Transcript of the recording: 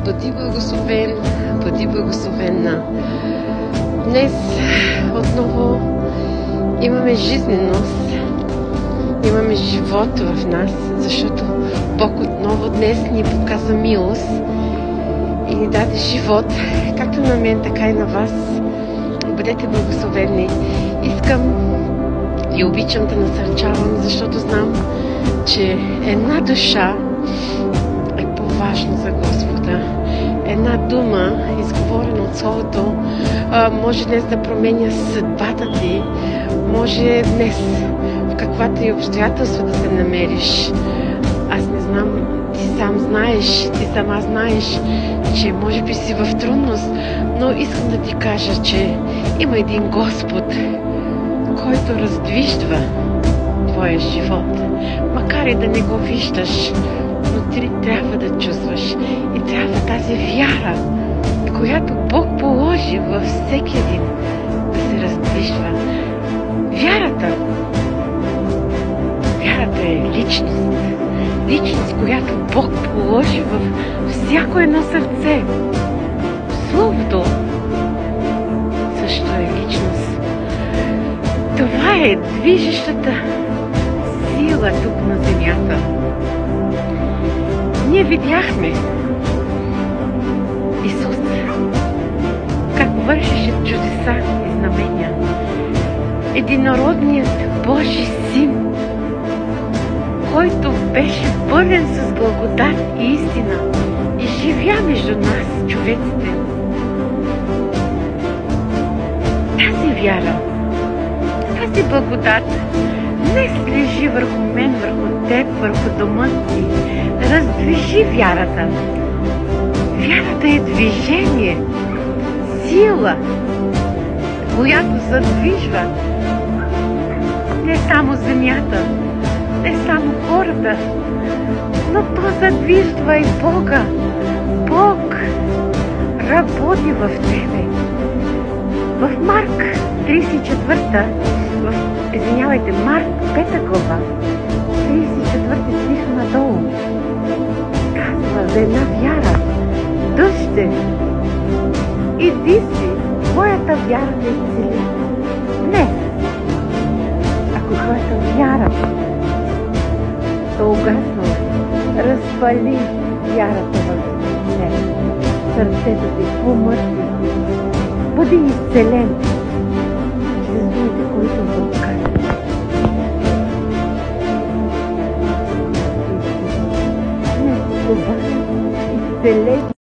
Бъди благословен, бъди благословена. Днес отново имаме жизненост, имаме живот в нас, защото Бог отново днес ни показа милост и ни даде живот, както на мен, така и на вас. Бъдете благословени. Искам и обичам да насърчавам, защото знам, че една душа е по-важна за Господа. Една дума, изговорена от Словото, може днес да променя съдбата ти, може днес в каквато и обстоятелства да се намериш. Аз не знам, ти сам знаеш, ти сама знаеш, че може би си в трудност, но искам да ти кажа, че има един Господ, който раздвижва твоя живот. Макар и да не го виждаш, но ти трябва да чувстваш и трябва тази вяра, която Бог положи във всеки един, да се раздвижва. Вярата е личност. Личност, която Бог положи във всяко едно сърце. Словото също е личност. Това е движещата сила тук на земята. Ние видяхме Исус как вършеше чудеса и знамения. Единородният Божи Син, който беше пълен с благодат и истина и живя между нас, човеците. Тази вяра, тази благодат днес лежи върху мен, върху теб, върху дома ти. Раздвижи вярата. Вярата е движение, сила, която задвижва не само земята, не само хората, но то задвижва и Бога. Бог работи в тебе. В Марк 34, Марк 5 глава, 34 стих надолу, казва за една вяра. Дъще, иди си, твоята вяра те изцели. Не, ако твоята вяра угаснала, разпали вярата в тебе. Сърцето ти помъртви. Бъди изцелен чрез думите, които Бог казва. Днес това изцеление